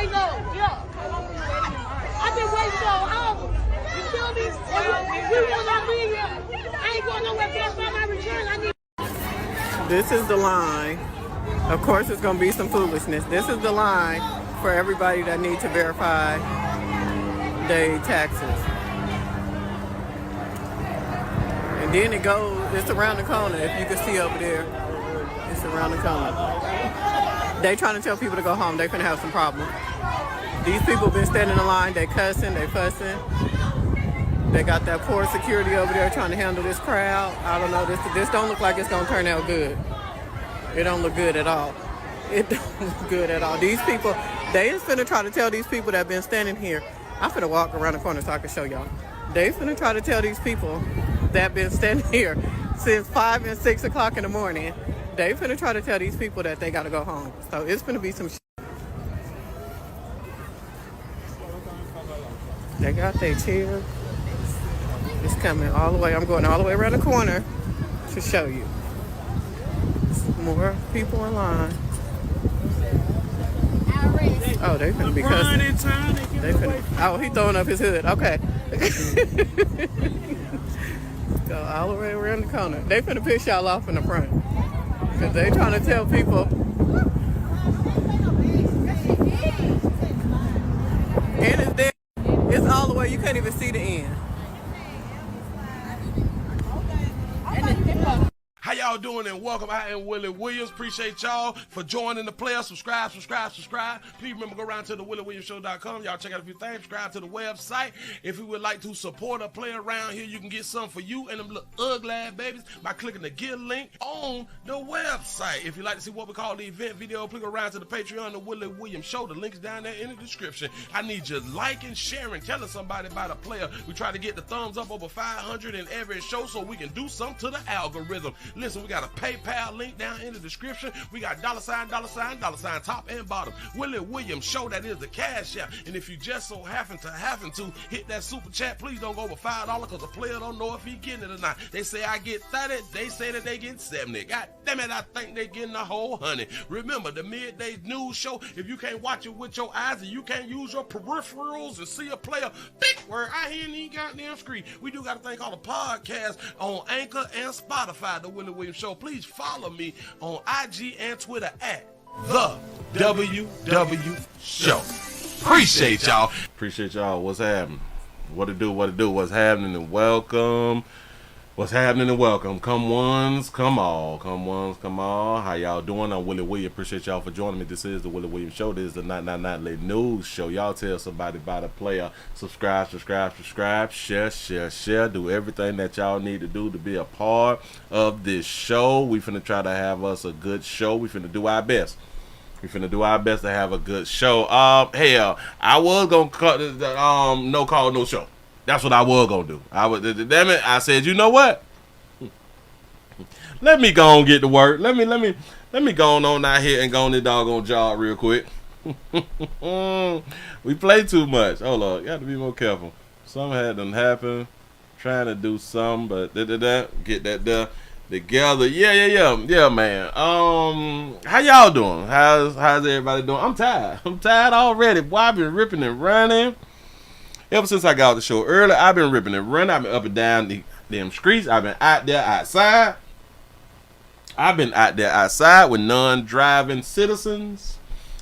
ain't go. Yeah. I've been waiting so long. You feel me? We will not leave here. I ain't going nowhere till I find my return. I need. This is the line. Of course, it's going to be some foolishness. This is the line for everybody that needs to verify their taxes. And then it goes, it's around the corner. If you can see over there, it's around the corner. They trying to tell people to go home. They finna have some problems. These people been standing in line. They cussing, they fussing. They got that poor security over there trying to handle this crowd. I don't know. This don't look like it's gonna turn out good. It don't look good at all. It don't look good at all. These people, they is finna try to tell these people that been standing here. I'm finna walk around the corner so I can show y'all. They finna try to tell these people that been standing here since 5 and 6 o'clock in the morning. They finna try to tell these people that they gotta go home. So it's finna be some shit. They got their chair. It's coming all the way. I'm going all the way around the corner to show you. More people in line. Oh, they finna be cussing. They finna, oh, he throwing up his hood. Okay. Go all the way around the corner. They finna piss y'all off in the front. Because they trying to tell people. And it's there. It's all the way. You can't even see the end. How y'all doing and welcome. I am Willie Williams. Appreciate y'all for joining the player. Subscribe. Please remember, go around to the WillieWilliamsShow.com. Y'all check out a few things. Subscribe to the website. If you would like to support a player around here, you can get some for you and them little ugly ass babies by clicking the Get link on the website. If you'd like to see what we call the event video, please go around to the Patreon, the Willie Williams Show. The link's down there in the description. I need you liking, sharing, telling somebody about a player. We try to get the thumbs up over 500 in every show so we can do something to the algorithm. Listen, we got a PayPal link down in the description. We got $sign, top and bottom. Willie Williams Show, that is the cash app. And if you just so happen to hit that super chat, please don't go over $5 because the player don't know if he getting it or not. They say I get 30, they say that they get 70. God damn it, I think they getting the whole 100. Remember, the midday news show, if you can't watch it with your eyes and you can't use your peripherals and see a player, big word, I hear any goddamn screen. We do got a thing called a podcast on Anchor and Spotify, the Willie Williams Show. Please follow me on IG and Twitter at the WW Show. Appreciate y'all. Appreciate y'all. What's happening? What it do? What's happening and welcome. What's happening and welcome. Come ones, come all. Come ones, come all. How y'all doing? I'm Willie Williams. Appreciate y'all for joining me. This is the Willie Williams Show. This is the Nightly News Show. Y'all tell somebody about a player. Subscribe. Share. Do everything that y'all need to do to be a part of this show. We finna try to have us a good show. We finna do our best. We finna do our best to have a good show. Hell, I was gonna cut no call, no show. That's what I was gonna do. Damn it, I said, you know what? Let me go and get to work. Let me go on out here and go on this doggone job real quick. We play too much. Hold on, got to be more careful. Something had done happen. Trying to do something, but get that there together. Yeah, man. How y'all doing? How's everybody doing? I'm tired. I'm tired already. Boy, I've been ripping and running. Ever since I got off the show early, I've been ripping and running. I've been up and down them streets. I've been out there outside. With non-driving citizens.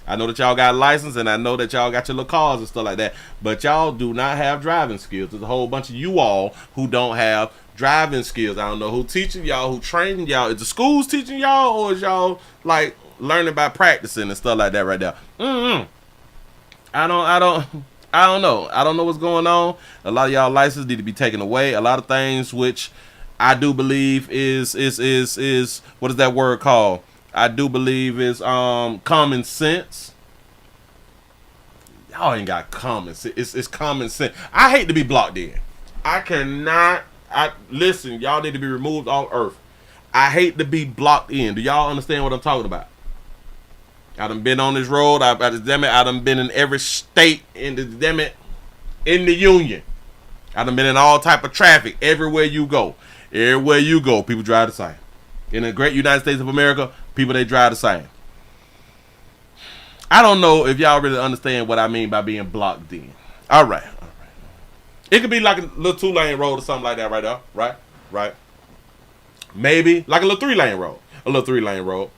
I know that y'all got a license, and I know that y'all got your little cars and stuff like that, but y'all do not have driving skills. There's a whole bunch of you all who don't have driving skills. I don't know who teaching y'all, who training y'all. Is the schools teaching y'all, or is y'all like learning by practicing and stuff like that right there? I don't know. I don't know what's going on. A lot of y'all licenses need to be taken away. A lot of things which I do believe is what is that word called? I do believe is common sense. Y'all ain't got common sense. It's common sense. I hate to be blocked in. I cannot. Listen, y'all need to be removed off earth. I hate to be blocked in. Do y'all understand what I'm talking about? I done been on this road. I done been in every state in the union. I done been in all type of traffic. Everywhere you go, people drive the same. In the great United States of America, people, they drive the same. I don't know if y'all really understand what I mean by being blocked in. All right. It could be like a little 2-lane road or something like that right there. Right. Maybe like a little 3-lane road. A little 3-lane road.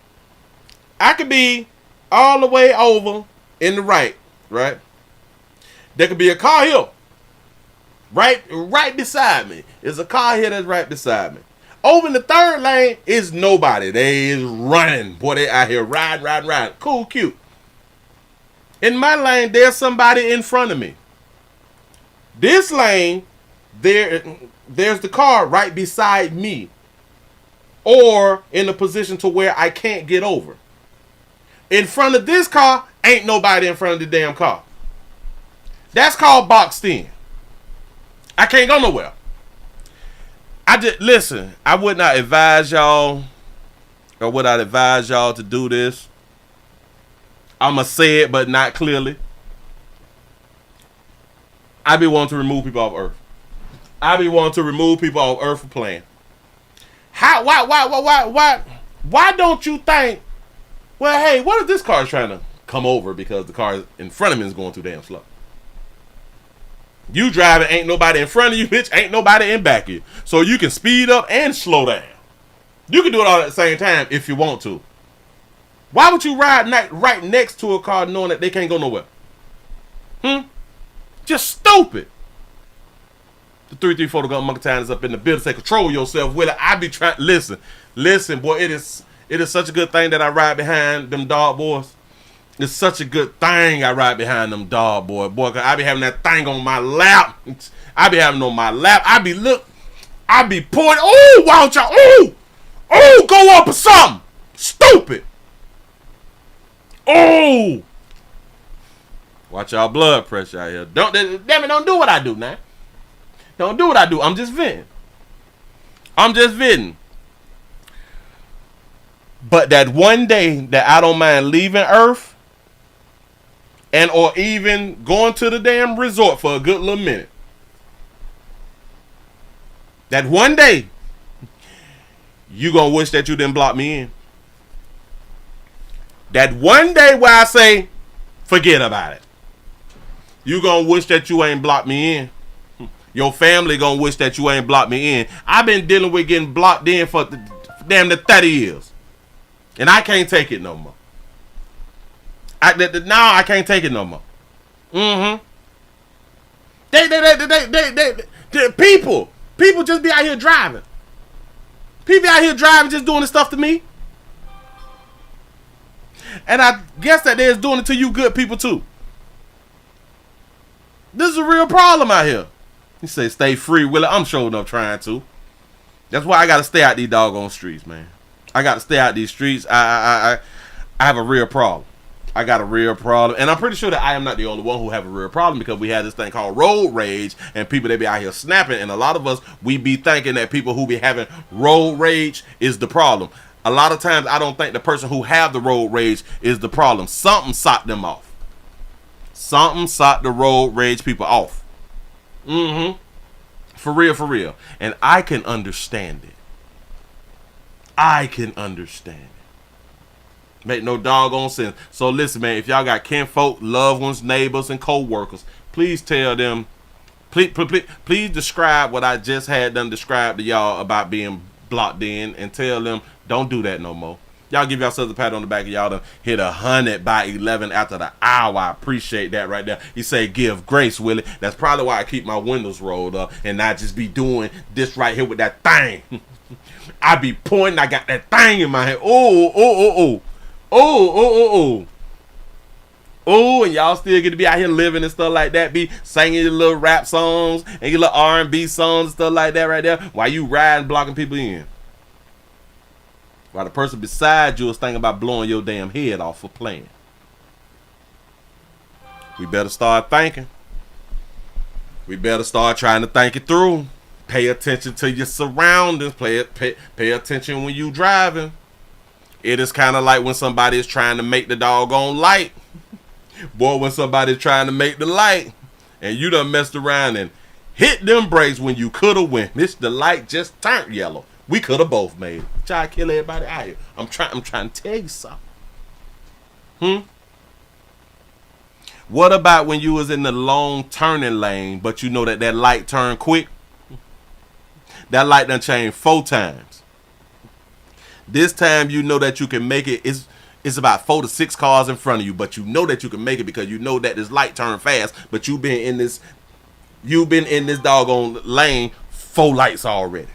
I could be all the way over in the right. There could be a car here. Right beside me. There's a car here that's right beside me. Over in the 3rd lane is nobody. They is running. Boy, they out here riding. Cool, cute. In my lane, there's somebody in front of me. This lane, there's the car right beside me. Or in a position to where I can't get over. In front of this car, ain't nobody in front of the damn car. That's called boxed in. I can't go nowhere. Listen, I would not advise y'all, or would I advise y'all to do this? I'ma say it, but not clearly. I be wanting to remove people off Earth. I be wanting to remove people off Earth for playing. Why don't you think, well, hey, what if this car is trying to come over because the car in front of me is going too damn slow? You driving, ain't nobody in front of you, bitch, ain't nobody in back of you. So you can speed up and slow down. You can do it all at the same time if you want to. Why would you ride right next to a car knowing that they can't go nowhere? Just stupid. The 334 to go monkey time is up in the building. Say control yourself, Willie. I be trying. Listen, boy. It is such a good thing that I ride behind them dog boys. It's such a good thing I ride behind them dog boy. Cause I be having that thing on my lap. I be having it on my lap. I be pointing. Oh, why don't y'all? Oh, go up or something. Stupid. Oh. Watch y'all blood pressure out here. Don't do what I do now. Don't do what I do. I'm just venting. But that one day that I don't mind leaving Earth and or even going to the damn resort for a good little minute. That one day you gonna wish that you didn't block me in. That one day where I say, forget about it. You gonna wish that you ain't blocked me in. Your family gonna wish that you ain't blocked me in. I've been dealing with getting blocked in for damn near 30 years. And I can't take it no more. Now I can't take it no more. People just be out here driving. People out here driving just doing the stuff to me. And I guess that they're doing it to you good people too. This is a real problem out here. He say stay free, Willie. I'm showing up trying to. That's why I gotta stay out these doggone streets, man. I gotta stay out these streets. I have a real problem. I got a real problem. And I'm pretty sure that I am not the only one who have a real problem, because we have this thing called road rage, and people, they be out here snapping, and a lot of us, we be thinking that people who be having road rage is the problem. A lot of times I don't think the person who have the road rage is the problem. Something socked them off. Something socked the road rage people off. For real. And I can understand it. Make no doggone sense. So listen, man, if y'all got kinfolk, loved ones, neighbors, and co-workers, please tell them, please describe what I just had them describe to y'all about being blocked in, and tell them don't do that no more. Y'all give yourselves a pat on the back, and y'all done hit 100 by 11 after the hour. I appreciate that right there. You say give grace, Willie. That's probably why I keep my windows rolled up and not just be doing this right here with that thing. I be pointing. I got that thing in my head. Oh, and y'all still get to be out here living and stuff like that. Be singing your little rap songs and your little R&B songs and stuff like that right there while you riding, blocking people in. While the person beside you is thinking about blowing your damn head off for playing. We better start thinking. We better start trying to think it through. Pay attention to your surroundings. Pay attention when you driving. It is kind of like when somebody is trying to make the doggone light. Boy, when somebody's trying to make the light and you done messed around and hit them brakes when you could have went. The light just turned yellow. We could have both made it. Try to kill everybody out here. I'm trying to tell you something. What about when you was in the long turning lane, but you know that light turned quick? That light done changed 4 times. This time you know that you can make it. It's about 4 to 6 cars in front of you, but you know that you can make it because you know that this light turned fast, but you've been in this doggone lane 4 lights already.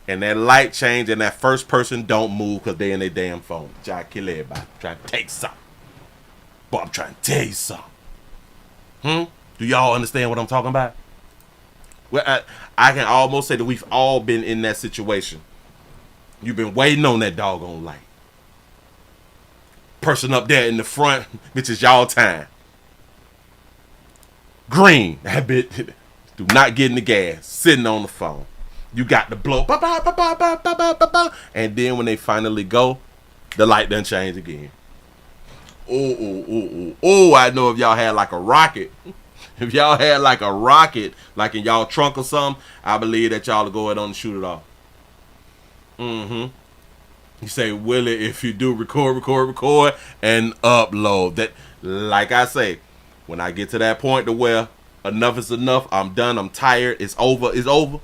And that light change and that first person don't move because they in their damn phone. Try to kill everybody. Trying to take something. Boy, I'm trying to tell you something. Do y'all understand what I'm talking about? Well, I can almost say that we've all been in that situation. You've been waiting on that doggone light. Person up there in the front, bitch, is y'all time. Green, that bitch, do not get in the gas, sitting on the phone. You got to blow, and then when they finally go, the light done change again. Oh, I know if y'all had like a rocket. If y'all had like a rocket, like in y'all trunk or something, I believe that y'all will go ahead on and shoot it off. You say, Willie, if you do record, and upload. That, like I say, when I get to that point to where enough is enough, I'm done, I'm tired, it's over,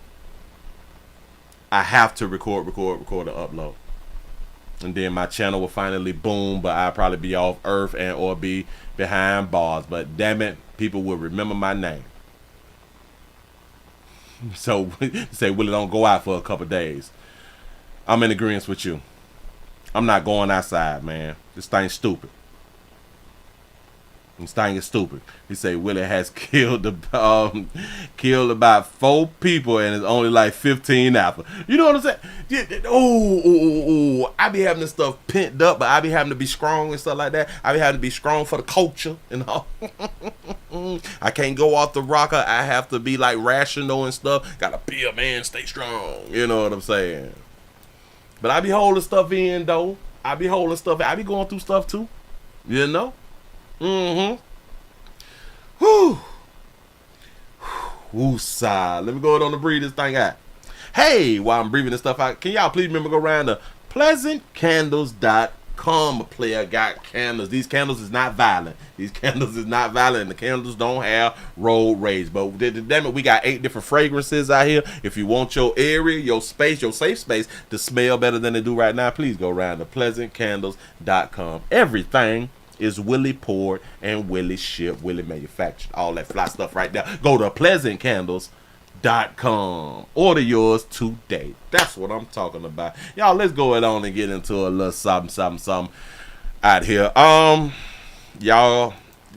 I have to record and upload. And then my channel will finally boom, but I'll probably be off earth and or be behind bars. But damn it, people will remember my name. So say, Willie, don't go out for a couple days. I'm in agreement with you. I'm not going outside, man. This thing's stupid. This thing is stupid. He say Willie has killed about 4 people and it's only like 15 after. You know what I'm saying? I be having this stuff pent up, but I be having to be strong and stuff like that. I be having to be strong for the culture and all. I can't go off the rocker. I have to be like rational and stuff. Gotta be a man, stay strong. You know what I'm saying? But I be holding stuff in though. I be going through stuff too. You know? Woosah. Let me go ahead on to breathe this thing out. Hey, while I'm breathing this stuff out, can y'all please remember go around to pleasantcandles.com. A player got candles. These candles is not violent. The candles don't have road rage. But damn it, we got 8 different fragrances out here. If you want your area, your space, your safe space to smell better than they do right now, please go around to pleasantcandles.com. Everything is Willie poured and Willie shipped, Willie manufactured. All that fly stuff right there. Go to pleasantcandles.com. Order yours today. That's what I'm talking about. Y'all, let's go ahead on and get into a little something out here. Y'all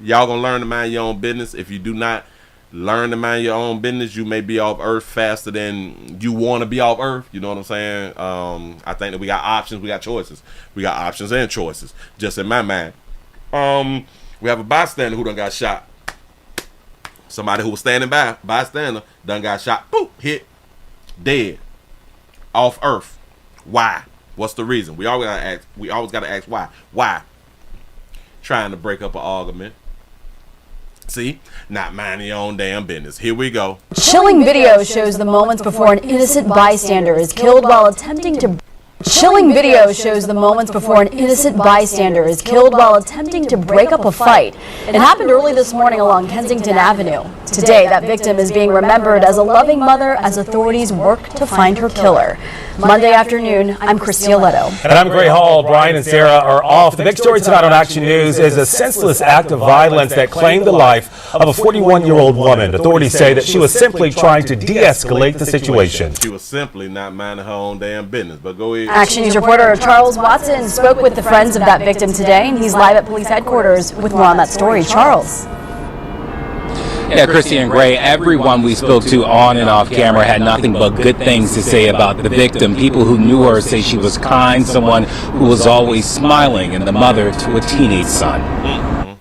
gonna learn to mind your own business. If you do not learn to mind your own business, you may be off earth faster than you want to be off earth. You know what I'm saying? I think that we got options, we got choices. We got options and choices, just in my mind. We have a bystander who done got shot. Somebody who was standing by, bystander, done got shot. Boop, hit, dead, off earth. Why? What's the reason? We always gotta ask why. Why? Trying to break up an argument. See? Not minding your own damn business. Here we go. Chilling video shows the moments before an innocent bystander is killed while attempting to break up a fight. It happened early this morning along Kensington Avenue. Today, that victim is being remembered as a loving mother as authorities work to find her killer. Monday afternoon, I'm Christy Aletto. And I'm Gray Hall. Brian and Sarah are off. The big story tonight on Action News is a senseless act of violence that claimed the life of a 41-year-old woman. Authorities say that she was simply trying to de-escalate the situation. She was simply not minding her own damn business. But go ahead. Action News reporter Charles Watson spoke with the friends of that victim today, and he's live at police headquarters with more on that story. Charles. Yeah, Christy and Gray, everyone we spoke to on and off camera had nothing but good things to say about the victim. People who knew her say she was kind, someone who was always smiling, and the mother to a teenage son.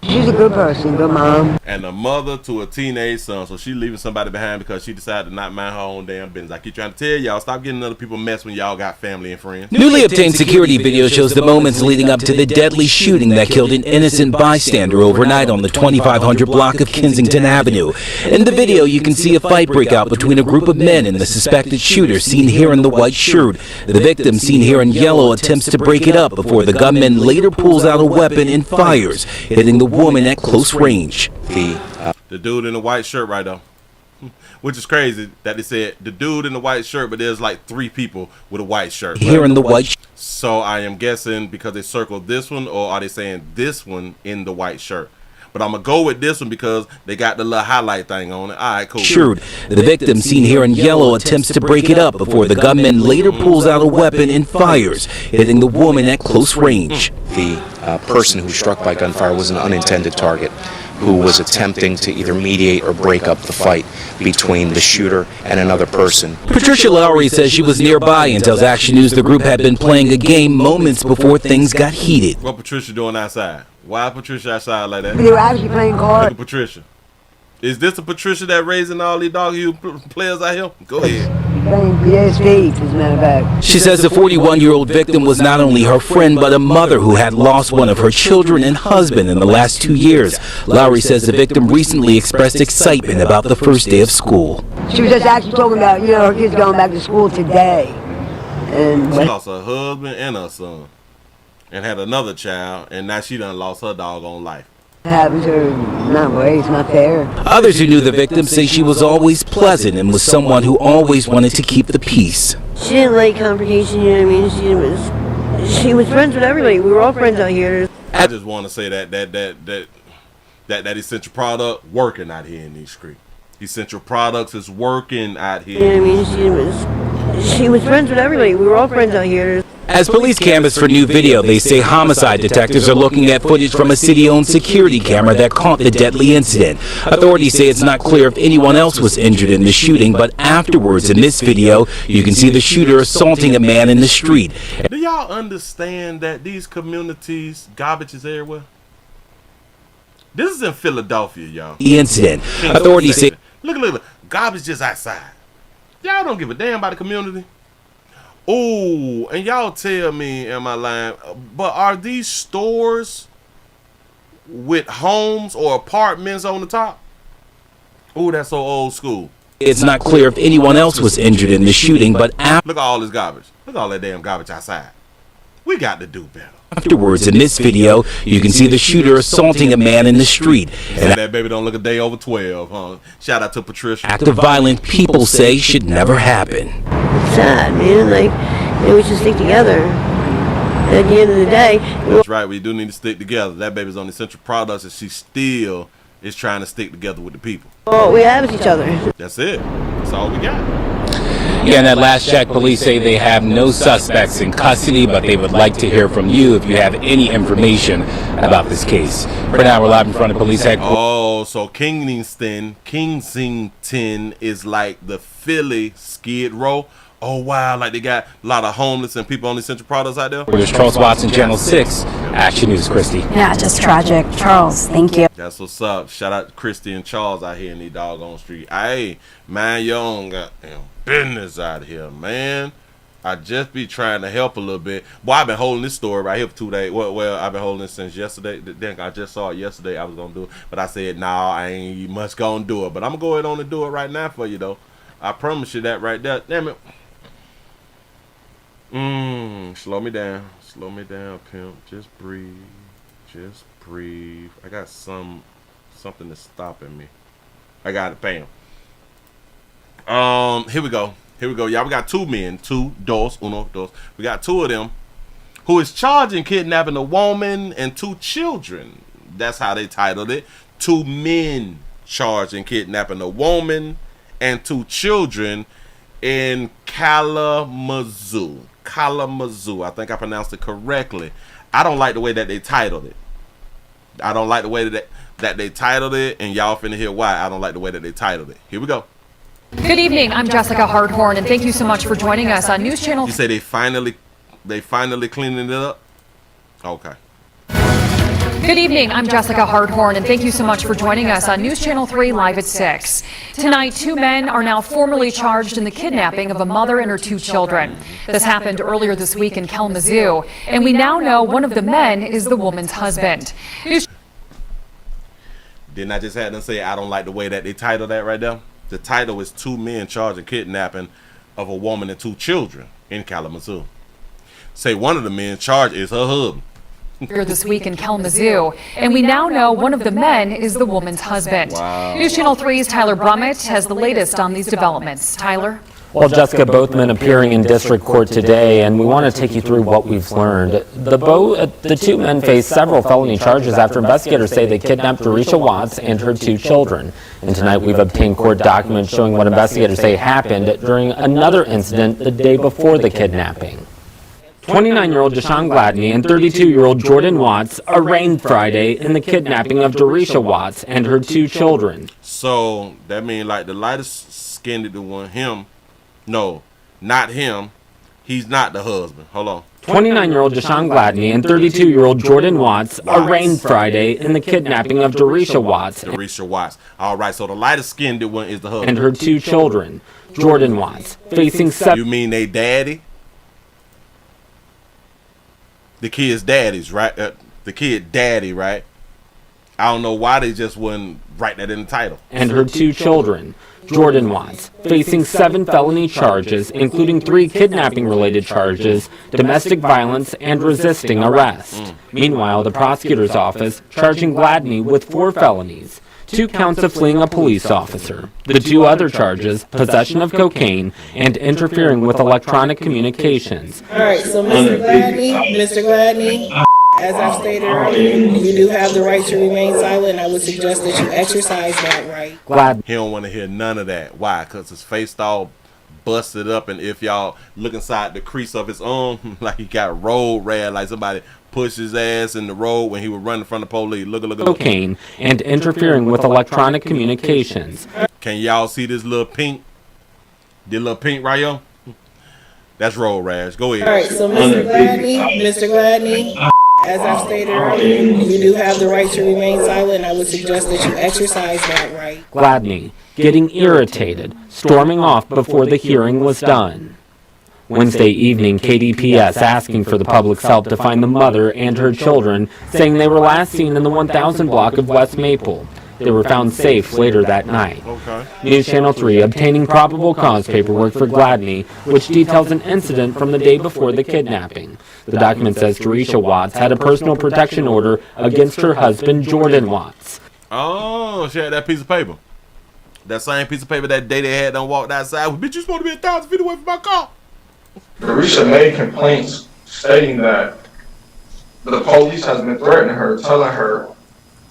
She's a good person, good mom. And a mother to a teenage son, so she's leaving somebody behind because she decided to not mind her own damn business. I keep trying to tell y'all, stop getting other people mess when y'all got family and friends. Newly obtained security video shows the moments leading up to the deadly shooting that killed an innocent bystander overnight on the 2500 block of Kensington Avenue. In the video, you can see a fight break out between a group of men and the suspected shooter, seen here in the white shirt. The victim, seen here in yellow, attempts to break it up before the gunman later pulls out a weapon and fires, hitting the woman at close range. The dude in the white shirt right there. Which is crazy that they said the dude in the white shirt, but there's like 3 people with a white shirt. Here in the white. So I am guessing because they circled this one, or are they saying this one in the white shirt? But I'm going to go with this one because they got the little highlight thing on it. All right, cool. Sure. The victim, seen here in yellow, attempts to break it up before the gunman later pulls out a weapon and fires, hitting the woman at close range. The person who was struck by gunfire was an unintended target who was attempting to either mediate or break up the fight between the shooter and another person. Patricia Lowry says she was nearby and tells Action News the group had been playing a game moments before things got heated. What Patricia doing outside? Why Patricia outside like that? They were actually playing cards. Look at Patricia. Is this the Patricia that raising all these dog players out here? Go ahead. Playing PSP, as a matter of fact. She says the 41-year-old victim was not only her friend but a mother who had lost one of her children and husband in the last 2 years. Lowry says the victim recently expressed excitement about the first day of school. She was just actually talking about, her kids going back to school today. And she lost her husband and her son, and had another child, and now she done lost her doggone life. Happens to her, not way, it's not fair. Others who knew the victim say she was always pleasant and was someone who always wanted to keep the peace. She didn't like confrontation, you know what I mean? She was friends with everybody. We were all friends out here. I just want to say that essential product working out here in these streets. Essential products is working out here. You know what I mean? She was friends with everybody. We were all friends out here. As police canvass for new video, they say homicide detectives are looking at footage from a city-owned security camera that caught the deadly incident. Authorities say it's not clear if anyone else was injured in the shooting, but afterwards in this video, you can see the shooter assaulting a man in the street. Do y'all understand that these communities, garbage is everywhere? This is in Philadelphia, y'all. The incident. Authorities say... Look, garbage just outside. Y'all don't give a damn about the community. Oh, and y'all tell me, am I lying? But are these stores with homes or apartments on the top? Oh, that's so old school. It's not clear if anyone else was injured in the shooting, but look at all this garbage. Look at all that damn garbage outside. We got to do better. Afterwards, in this video, you can see the shooter assaulting a man in the street. And that baby don't look a day over 12, huh? Shout out to Patricia. Act of violence people say should never happen. It's sad, man. Like, we should stick together. At the end of the day. That's right. We do need to stick together. That baby's on essential products, and she still is trying to stick together with the people. All we have is each other. That's it. That's all we got. Yeah, in that last check, police say they have no suspects in custody, but they would like to hear from you if you have any information about this case. For now, we're live in front of police headquarters. Oh, so Kensington is like the Philly Skid Row. Oh, wow, like they got a lot of homeless and people on essential products out there. There's Charles Watson, Channel 6, Action News, Christy. Yeah, just tragic. Charles, thank you. That's what's up. Shout out to Christy and Charles out here in the doggone street. Hey, man, you don't got business out here, man. I just be trying to help a little bit. Boy, I've been holding this story right here for 2 days. Well, I've been holding it since yesterday. Then I just saw it yesterday. I was going to do it. But I said, nah, I ain't much going to do it. But I'm going to go ahead on and do it right now for you, though. I promise you that right there. Damn it. Slow me down. Slow me down, pimp. Just breathe. Just breathe. I got something that's stopping me. I got it. Bam. Here we go. Y'all, we got 2 men. We got 2 of them who is charged in kidnapping a woman and 2 children. That's how they titled it. 2 men charged in kidnapping a woman and 2 children in Kalamazoo. I think I pronounced it correctly. I don't like the way that they titled it. I don't like the way that they titled it, and y'all finna hear why I don't like the way that they titled it. Here we go. Good evening. I'm Jessica Hardhorn, and thank you so much for joining us on News Channel. You say they finally cleaning it up? Okay. Good evening. I'm Jessica Hardhorn, and thank you so much for joining us on News Channel 3 Live at 6. Tonight, 2 men are now formally charged in the kidnapping of a mother and her 2 children. This happened earlier this week in Kalamazoo, and we now know one of the men is the woman's husband. Didn't I just have them say I don't like the way that they titled that right there? The title is 2 men charged in kidnapping of a woman and 2 children in Kalamazoo. Say one of the men charged is her husband. Here this week in Kalamazoo, and we now know one of the men is the woman's husband. Wow. News Channel 3's Tyler Brummett has the latest on these developments. Tyler? Well, Jessica, both men appearing in district court today, and we want to take you through what we've learned. The two men face several felony charges after investigators say they kidnapped Dorisha Watts and her 2 children. And tonight we've obtained court documents showing what investigators say happened during another incident the day before the kidnapping. 29-year-old Deshaun Gladney and 32-year-old Jordan Watts arraigned Friday in the kidnapping of Dorisha Watts and her 2 children. So that means like the lightest skinned one, him. No, not him. He's not the husband. Hold on. 29-year-old Deshaun Gladney and 32-year-old Jordan Watts arraigned Friday in the kidnapping of Dorisha Watts. Dorisha Watts. All right, so the lightest skinned one is the husband. And her 2 children, Jordan Watts, facing 7. You mean they daddy? The kid's daddies, right? The kid daddy, right? I don't know why they just wouldn't write that in the title. And her 2 children, Jordan Watts, facing 7 felony charges, including 3 kidnapping-related charges, domestic violence, and resisting arrest. Meanwhile, the prosecutor's office charging Gladney with 4 felonies, 2 counts of fleeing a police officer. The 2 other charges, possession of cocaine and interfering with electronic communications. All right, so Mr. Gladney, as I stated earlier, you do have the right to remain silent. I would suggest that you exercise that right. He don't want to hear none of that. Why? Because his face all busted up, and if y'all look inside the crease of his arm, like he got road rag, like somebody pushed his ass in the road when he was running from the police. Look. Cocaine and interfering with electronic communications. Can y'all see this little pink? The little pink right here? That's road rash. Go ahead. All right, so Mr. Gladney, as I stated earlier, you do have the right to remain silent. I would suggest that you exercise that right. Gladney, getting irritated, storming off before the hearing was done. Wednesday evening, KDPS asking for the public's help to find the mother and her children, saying they were last seen in the 1000 block of West Maple. They were found safe later that night. Okay. News Channel 3 obtaining probable cause paperwork for Gladney, which details an incident from the day before the kidnapping. The document says Dorisha Watts had a personal protection order against her husband, Jordan Watts. Oh, she had that piece of paper. That same piece of paper that day they had done walked outside. Well, bitch, you supposed to be 1,000 feet away from my car. Dorisha made complaints stating that the police has been threatening her, telling her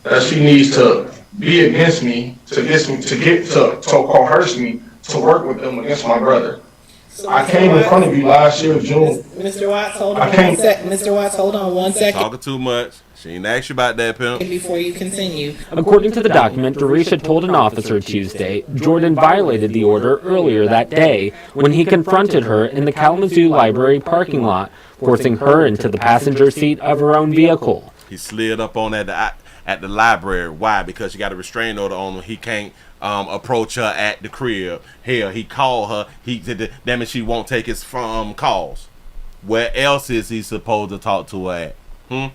that she needs to be against me, to coerce me to work with them against my brother. So I came in front of you last year, June. Mr. Watts, hold on 1 second. Mr. Watts, hold on 1 second. Talking too much. She ain't asked you about that, pimp. Before you continue. According to the document, Dorisha told an officer Tuesday Jordan violated the order earlier that day when he confronted her in the Kalamazoo Library parking lot, forcing her into the passenger seat of her own vehicle. He slid up on at the library. Why? Because she got a restraining order on him. He can't approach her at the crib. Hell, he called her. That means she won't take his calls. Where else is he supposed to talk to her at?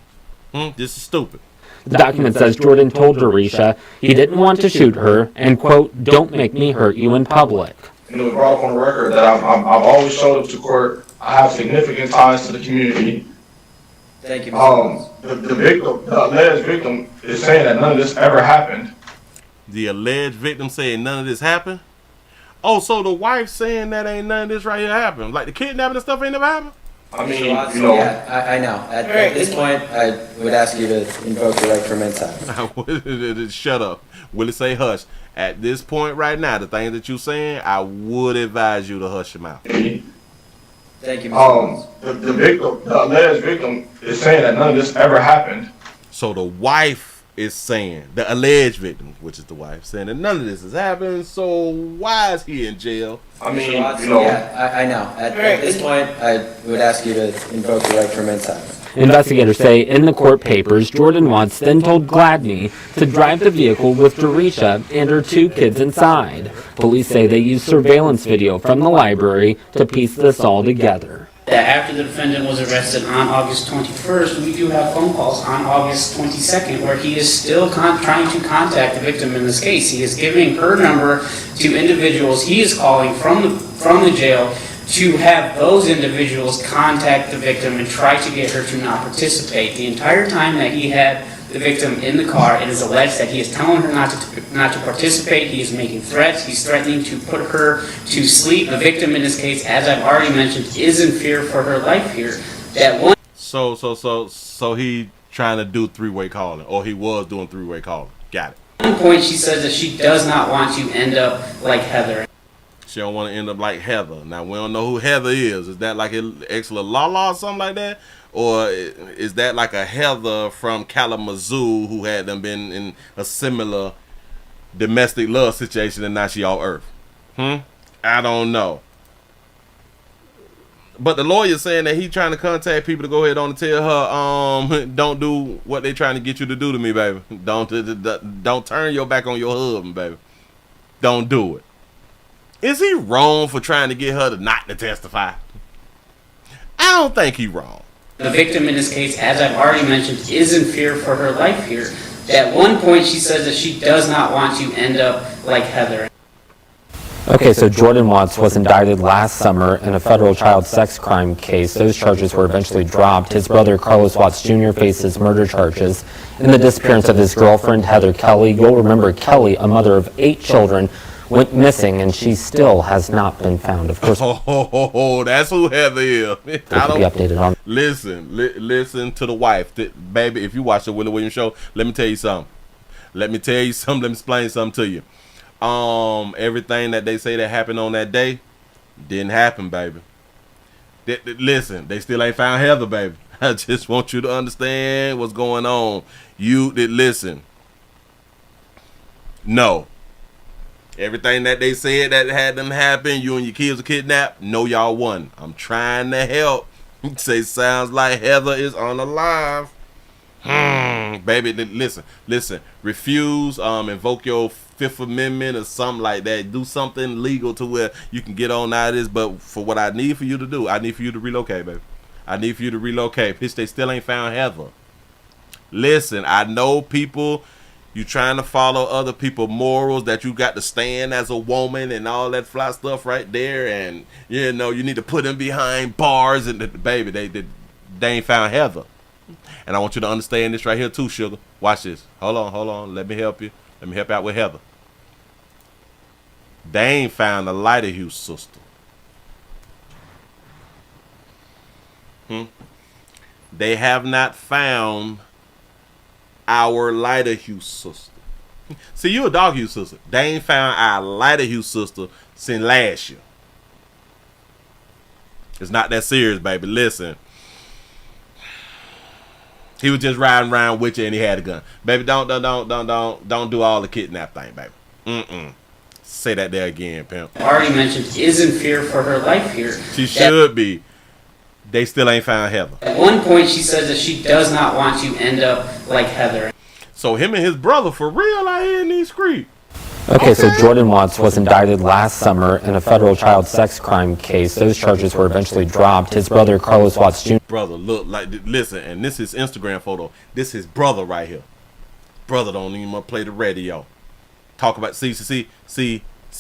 This is stupid. The document says Jordan told Dorisha he didn't want to shoot her and, quote, don't make me hurt you in public. And it was brought up on the record that I've always showed up to court. I have significant ties to the community. Thank you, Mr. The alleged victim is saying that none of this ever happened. The alleged victim saying none of this happened? Oh, so the wife saying that ain't none of this right here happened? Like the kidnapping and stuff ain't never happened? I mean, you know. Yeah, I know. At this point, I would ask you to invoke the right for men's silence. Shut up. Willie, say hush. At this point right now, the things that you're saying, I would advise you to hush your mouth. Thank you, Mr. The alleged victim is saying that none of this ever happened. So the wife is saying, the alleged victim, which is the wife, saying that none of this has happened, so why is he in jail? I mean, Yeah, I know. At this point, I would ask you to invoke the right for men's silence. Investigators say in the court papers, Jordan Watts then told Gladney to drive the vehicle with Dorisha and her 2 kids inside. Police say they used surveillance video from the library to piece this all together. That after the defendant was arrested on August 21st, we do have phone calls on August 22nd where he is still trying to contact the victim in this case. He is giving her number to individuals he is calling from the jail to have those individuals contact the victim and try to get her to not participate. The entire time that he had the victim in the car, it is alleged that he is telling her not to participate. He is making threats. He's threatening to put her to sleep. The victim in this case, as I've already mentioned, is in fear for her life here. That one. So he trying to do three-way calling, or he was doing three-way calling. Got it. At one point, she says that she does not want to end up like Heather. She don't want to end up like Heather. Now, we don't know who Heather is. Is that like an ex-Lala or something like that? Or is that like a Heather from Kalamazoo who had them been in a similar domestic love situation and now she off earth? I don't know. But the lawyer's saying that he trying to contact people to go ahead on and tell her, don't do what they trying to get you to do to me, baby. Don't turn your back on your husband, baby. Don't do it. Is he wrong for trying to get her to not to testify? I don't think he's wrong. The victim in this case, as I've already mentioned, is in fear for her life here. At one point, she says that she does not want to end up like Heather. Okay, so Jordan Watts was indicted last summer in a federal child sex crime case. Those charges were eventually dropped. His brother, Carlos Watts Jr., faces murder charges in the disappearance of his girlfriend, Heather Kelly. You'll remember Kelly, a mother of 8 children, went missing, and she still has not been found. Of course, that's who Heather is. I don't be updated on. Listen to the wife, baby. If you watch the Willie Williams show, let me tell you something. Let me explain something to you. Everything that they say that happened on that day didn't happen, baby. Listen, they still ain't found Heather, baby. I just want you to understand what's going on. Listen. No. Everything that they said that had them happen, you and your kids were kidnapped, no, y'all won. I'm trying to help. Say, sounds like Heather is unalive. Baby, listen. Refuse, invoke your 5th Amendment or something like that. Do something legal to where you can get on out of this. But for what I need for you to do, I need for you to relocate, baby. I need for you to relocate. Bitch, they still ain't found Heather. Listen, I know people... You trying to follow other people's morals that you got to stand as a woman and all that fly stuff right there, and you need to put them behind bars and baby, they ain't found Heather. And I want you to understand this right here too, sugar. Watch this. Hold on. Let me help you. Let me help out with Heather. They ain't found the lighter hue sister. They have not found our lighter hue sister. See, you a dark hue sister. They ain't found our lighter hue sister since last year. It's not that serious, baby. Listen. He was just riding around with you and he had a gun. Baby, don't do all the kidnap thing, baby. Say that there again, pimp. Already mentioned is in fear for her life here. She should be. They still ain't found Heather. At one point, she says that she does not want to end up like Heather. So him and his brother for real out here in these streets. Okay, so Jordan Watts was indicted last summer in a federal child sex crime case. Those charges were eventually dropped. His brother, Carlos Watts Jr. Brother, look, listen, and this is Instagram photo. This is brother right here. Brother don't even want to play the radio. Talk about, see,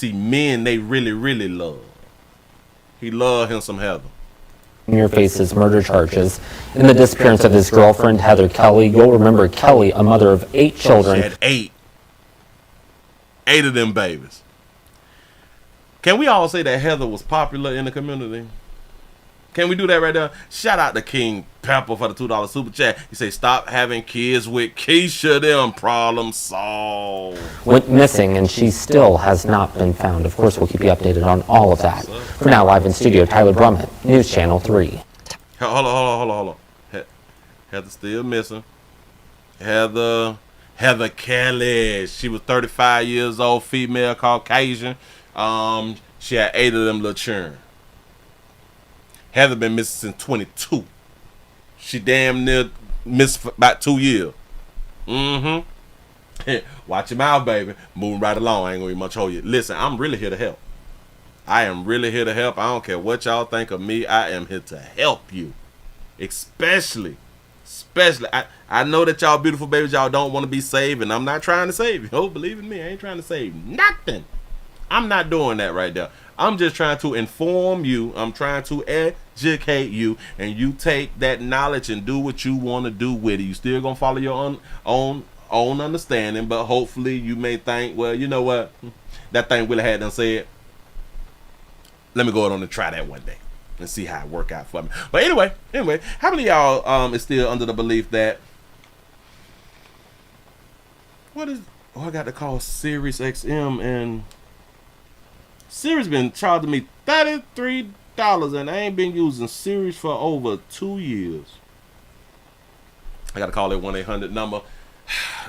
men they really love. He love him some Heather. Faces murder charges in the disappearance of his girlfriend, Heather Kelly. You'll remember Kelly, a mother of 8 children. She had 8. 8 of them babies. Can we all say that Heather was popular in the community? Can we do that right there? Shout out to King Pepper for the $2 super chat. He say, stop having kids with Keisha, them problem solved. Went missing and she still has not been found. Of course, we'll keep you updated on all of that. For now, live in studio, Tyler Brummett, News Channel 3. Hold on. Heather still missing. Heather Kelly. She was 35 years old, female, Caucasian. She had 8 of them little children. Heather been missing since 22. She damn near missed for about 2 years. Watch your mouth, baby. Moving right along. I ain't gonna be much hold you. Listen, I'm really here to help. I am really here to help. I don't care what y'all think of me. I am here to help you. Especially, I know that y'all beautiful babies, y'all don't want to be saved, and I'm not trying to save you. Oh, believe in me, I ain't trying to save nothing. I'm not doing that right there. I'm just trying to inform you. I'm trying to educate you, and you take that knowledge and do what you want to do with it. You still gonna follow your own understanding, but hopefully you may think, well, you know what, that thing Willie had done said, let me go on and try that one day and see how it work out for me. But anyway, how many of y'all is still under the belief that I got to call Sirius XM, and Sirius been charging me $33 and I ain't been using Sirius for over 2 years. I got to call that 1-800 number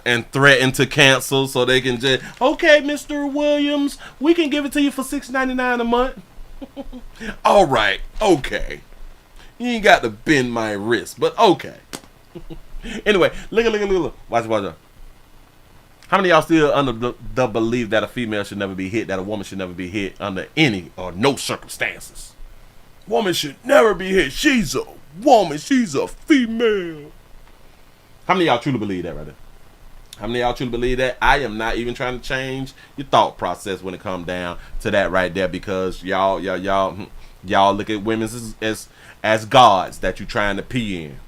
and threaten to cancel so they can just, okay, Mr. Williams, we can give it to you for $6.99 a month. All right, okay. You ain't got to bend my wrist, but okay. Anyway, look. Watch. How many of y'all still under the belief that a female should never be hit, that a woman should never be hit under any or no circumstances? Woman should never be hit. She's a woman. She's a female. How many of y'all truly believe that right there? How many of y'all truly believe that? I am not even trying to change your thought process when it comes down to that right there, because y'all look at women as gods that you're trying to pee in.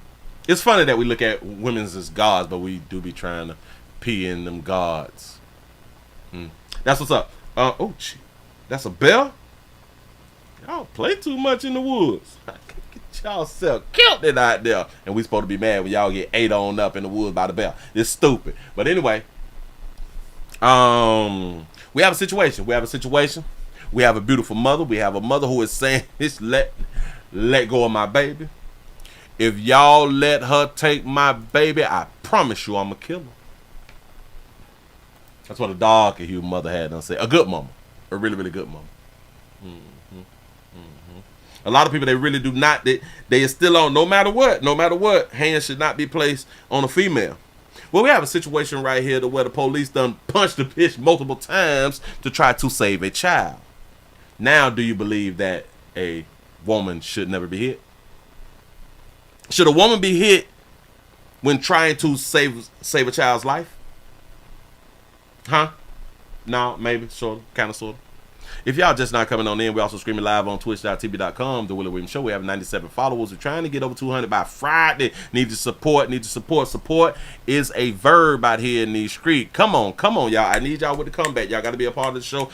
It's funny that we look at women as gods, but we do be trying to pee in them gods. That's what's up. Oh shit, that's a bell. Y'all play too much in the woods. Get y'all self killed it out there, and we supposed to be mad when y'all get ate on up in the woods by the bell. It's stupid. But anyway, we have a situation. We have a beautiful mother. We have a mother who is saying, "This let go of my baby. If y'all let her take my baby, I promise you I'ma kill her." That's what a dog-hued mother had done say. A good mama. A really, really good mama. A lot of people, they really do not. They are still on, no matter what, hands should not be placed on a female. Well, we have a situation right here to where the police done punched the bitch multiple times to try to save a child. Now, do you believe that a woman should never be hit? Should a woman be hit when trying to save a child's life? Huh? No, maybe, sort of, kind of, sort of. If y'all just not coming on in, we're also streaming live on twitch.tv.com, The Willie Williams Show. We have 97 followers. We're trying to get over 200 by Friday. Need your support. Support is a verb out here in these streets. Come on, y'all. I need y'all with the comeback. Y'all got to be a part of the show.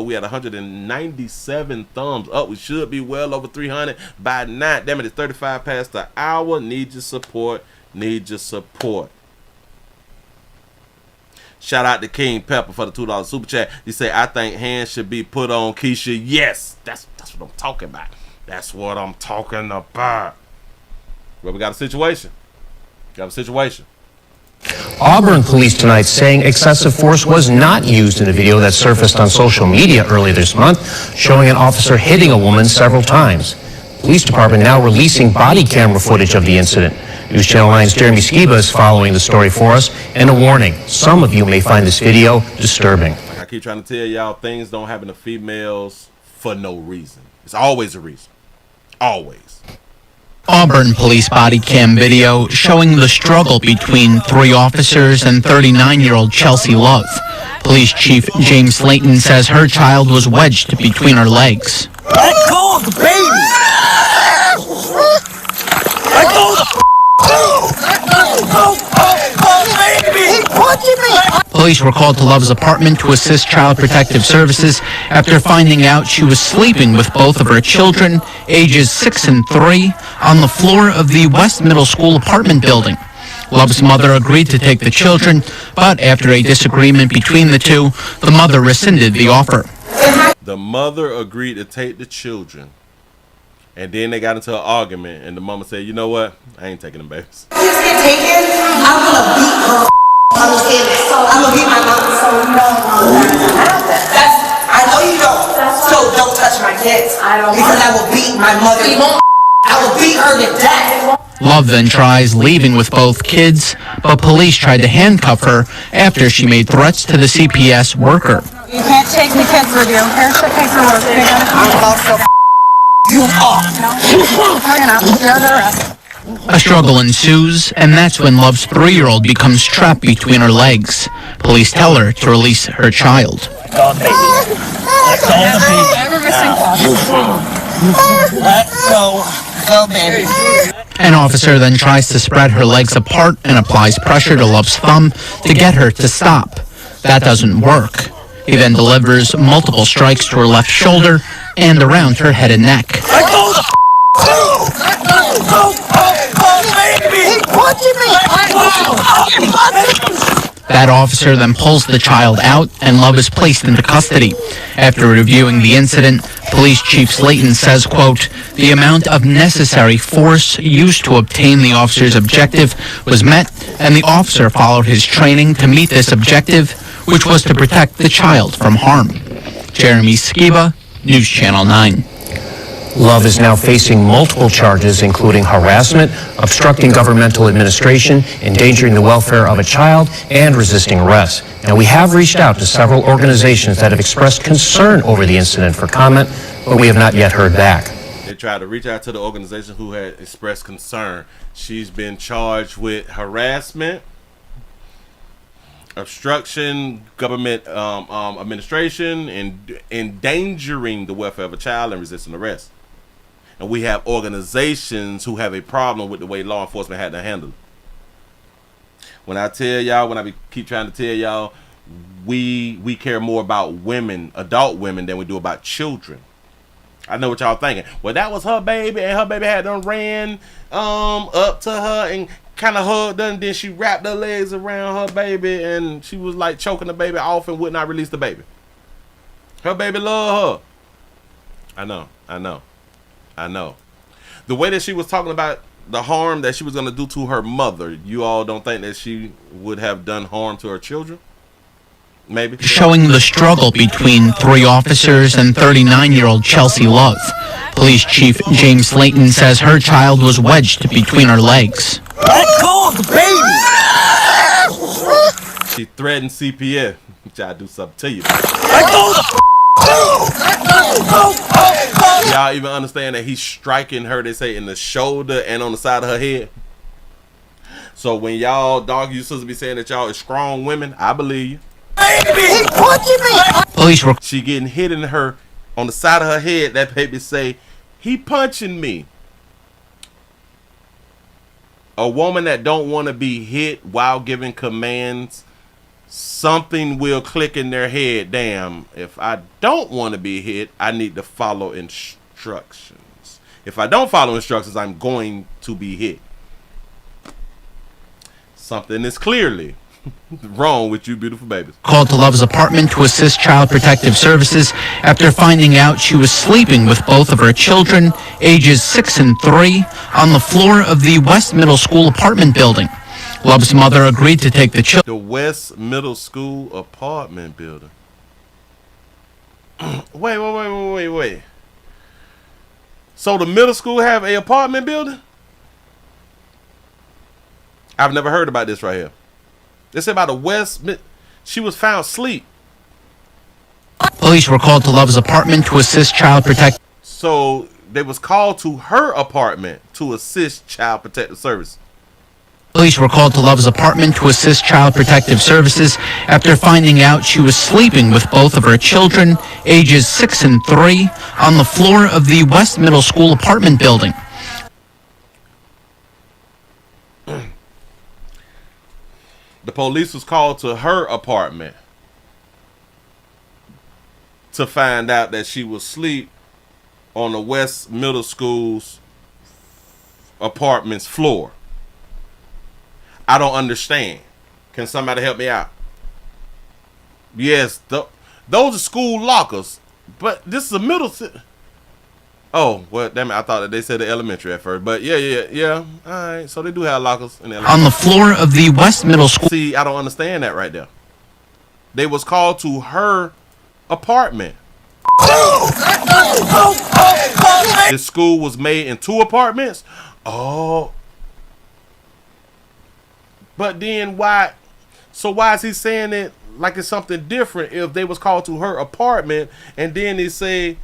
We had 197 thumbs up. We should be well over 300 by 9. Damn it, it's 35 past the hour. Need your support. Shout out to King Pepper for the $2 super chat. He said, I think hands should be put on Keisha. Yes, that's what I'm talking about. Well, we got a situation. Auburn police tonight saying excessive force was not used in a video that surfaced on social media earlier this month, showing an officer hitting a woman several times. Police department now releasing body camera footage of the incident. News Channel 9's Jeremy Skiba is following the story for us, and a warning. Some of you may find this video disturbing. I keep trying to tell y'all, things don't happen to females for no reason. It's always a reason. Always. Auburn police body cam video showing the struggle between 3 officers and 39-year-old Chelsea Love. Police Chief James Slayton says her child was wedged between her legs. Let go of the baby! Let go of the baby! He punching me! Police were called to Love's apartment to assist Child Protective Services after finding out she was sleeping with both of her children, ages 6 and 3, on the floor of the West Middle School apartment building. Love's mother agreed to take the children, but after a disagreement between the two, the mother rescinded the offer. The mother agreed to take the children, and then they got into an argument, and the mama said, you know what? I ain't taking them babies. I'm gonna beat her. I'm gonna beat my mom. I know you don't. So don't touch my kids. Because I will beat my mother. I will beat her to death. Love then tries leaving with both kids, but police tried to handcuff her after she made threats to the CPS worker. You can't take the kids with you. Here's the paperwork. I'm about to you up. A struggle ensues, and that's when Love's 3-year-old becomes trapped between her legs. Police tell her to release her child. Go, baby. Let go of the baby. Let go. Go, baby. An officer then tries to spread her legs apart and applies pressure to Love's thumb to get her to stop. That doesn't work. He then delivers multiple strikes to her left shoulder and around her head and neck. Let go of the baby. He's punching me. That officer then pulls the child out and Love is placed into custody. After reviewing the incident, Police Chief Slayton says, quote, "The amount of necessary force used to obtain the officer's objective was met, and the officer followed his training to meet this objective, which was to protect the child from harm." Jeremy Skiba, News Channel 9. Love is now facing multiple charges, including harassment, obstructing governmental administration, endangering the welfare of a child, and resisting arrest. Now, we have reached out to several organizations that have expressed concern over the incident for comment, but we have not yet heard back. They tried to reach out to the organization who had expressed concern. She's been charged with harassment, obstruction, government administration, and endangering the welfare of a child and resisting arrest. And we have organizations who have a problem with the way law enforcement had to handle it. When I tell y'all, keep trying to tell y'all, we care more about women, adult women, than we do about children. I know what y'all thinking. Well, that was her baby, and her baby had done ran up to her and kind of hugged her, and then she wrapped her legs around her baby, and she was like choking the baby off and would not release the baby. Her baby loved her. I know. The way that she was talking about the harm that she was going to do to her mother, you all don't think that she would have done harm to her children? Maybe. Showing the struggle between 3 officers and 39-year-old Chelsea Love. Police Chief James Slayton says her child was wedged between her legs. Let go of the baby. She threatened CPS. I'll do something to you. Let go of the Y'all even understand that he's striking her, they say, in the shoulder and on the side of her head? So when y'all dog you sisters be saying that y'all is strong women, I believe you. He's punching me. She getting hit in her on the side of her head. That baby say, he punching me. A woman that don't want to be hit while giving commands, something will click in their head. Damn, if I don't want to be hit, I need to follow instructions. If I don't follow instructions, I'm going to be hit. Something is clearly wrong with you beautiful babies. Called to Love's apartment to assist Child Protective Services after finding out she was sleeping with both of her children, ages 6 and 3, on the floor of the West Middle School apartment building. Love's mother agreed to take the children. The West Middle School apartment building. Wait. So the middle school have a apartment building? I've never heard about this right here. They said about the West. She was found asleep. Police were called to Love's apartment to assist Child Protective. So they was called to her apartment to assist Child Protective Services. Police were called to Love's apartment to assist Child Protective Services after finding out she was sleeping with both of her children, ages 6 and 3, on the floor of the West Middle School apartment building. The police was called to her apartment to find out that she was asleep on the West Middle School's apartment's floor. I don't understand. Can somebody help me out? Yes, those are school lockers, but this is a middle. Oh, well, damn it, I thought that they said the elementary at first, but yeah. All right, so they do have lockers in the elementary. On the floor of the West Middle School. See, I don't understand that right there. They was called to her apartment. The school was made in 2 apartments. Oh. But then why? So why is he saying it like it's something different if they was called to her apartment and then they say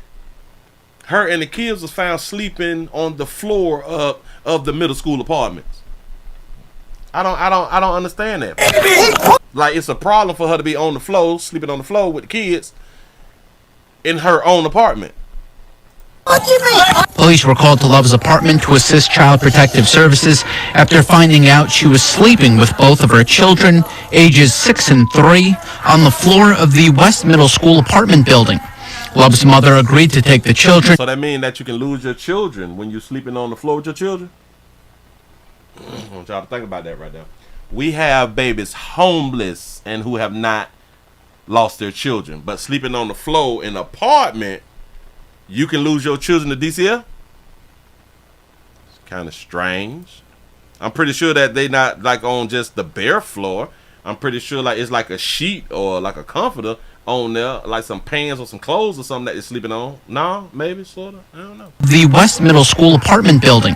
her and the kids was found sleeping on the floor of the middle school apartments? I don't understand that. Like, it's a problem for her to be on the floor, sleeping on the floor with the kids in her own apartment. Police were called to Love's apartment to assist Child Protective Services after finding out she was sleeping with both of her children, ages 6 and 3, on the floor of the West Middle School apartment building. Love's mother agreed to take the children. So that means that you can lose your children when you're sleeping on the floor with your children? I want y'all to think about that right there. We have babies homeless and who have not lost their children, but sleeping on the floor in an apartment, you can lose your children to DCF? It's kind of strange. I'm pretty sure that they not like on just the bare floor. I'm pretty sure like it's like a sheet or like a comforter on there, like some pants or some clothes or something that they're sleeping on. No, maybe, sort of. I don't know. The West Middle School apartment building.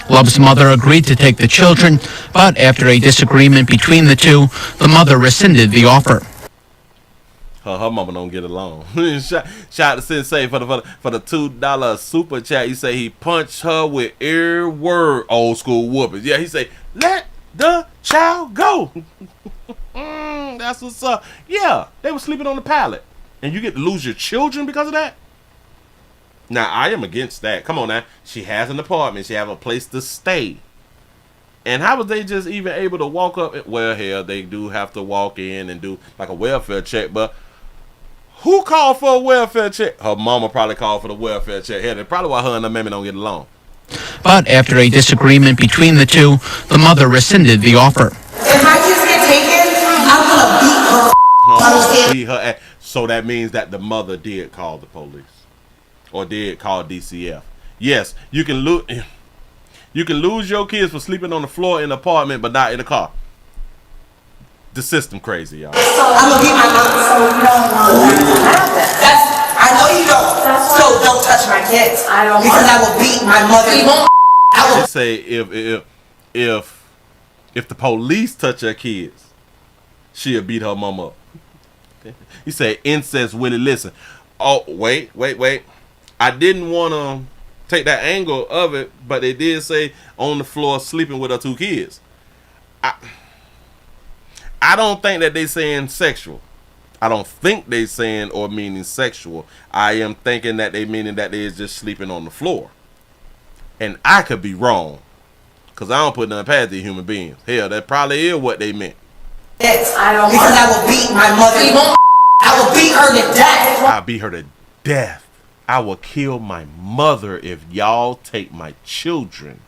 Love's mother agreed to take the children, but after a disagreement between the two, the mother rescinded the offer. Her mama don't get along. Shout out to Sensei for the $2 super chat. He say he punched her with every word. Old school whoopings. Yeah, he say, let the child go. That's what's up. Yeah, they were sleeping on the pallet. And you get to lose your children because of that? Now, I am against that. Come on now. She has an apartment. She have a place to stay. And how was they just even able to walk up? Well, hell, they do have to walk in and do like a welfare check. But who called for a welfare check? Her mama probably called for the welfare check. Hell, that's probably why her and her mammy don't get along. But after a disagreement between the two, the mother rescinded the offer. If my kids get taken, I'm gonna beat her. So that means that the mother did call the police or did call DCF. Yes, you can lose your kids for sleeping on the floor in an apartment, but not in a car. The system crazy, y'all. I'm gonna beat my mom. So you don't want that. I know you don't. So don't touch my kids. I don't. Because I will beat my mother. You won't. They say if the police touch her kids, she'll beat her mama up. He said incest Willie. Listen. Oh wait. I didn't want to take that angle of it, but they did say on the floor sleeping with her 2 kids. I don't think that they saying sexual. I don't think they saying or meaning sexual. I am thinking that they meaning that they is just sleeping on the floor. And I could be wrong, because I don't put nothing past the human beings. Hell, that probably is what they meant. Yes, I don't. Because I will beat my mother. You won't. I will beat her to death. I'll beat her to death. I will kill my mother if y'all take my children.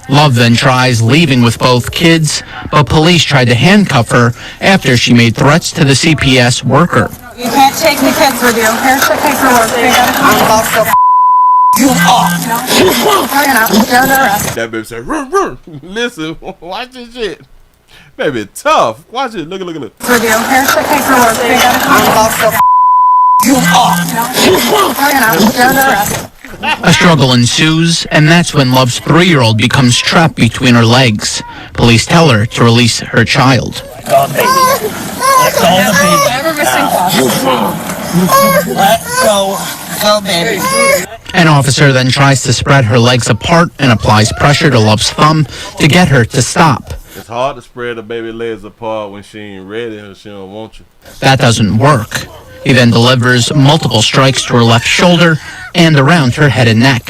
Love then tries leaving with both kids, but police tried to handcuff her after she made threats to the CPS worker. You can't take the kids with you. Here's the paperwork. They gotta come. I'm about to you off. You're under arrest. That baby said, run. Listen, watch this shit. Baby, tough. Watch it. Look. With you. Here's the paperwork. They gotta come. I'm about to you off. You're under arrest. A struggle ensues, and that's when Love's 3-year-old becomes trapped between her legs. Police tell her to release her child. Let go. Go, baby. An officer then tries to spread her legs apart and applies pressure to Love's thumb to get her to stop. It's hard to spread a baby legs apart when she ain't ready and she don't want you. That doesn't work. He then delivers multiple strikes to her left shoulder and around her head and neck.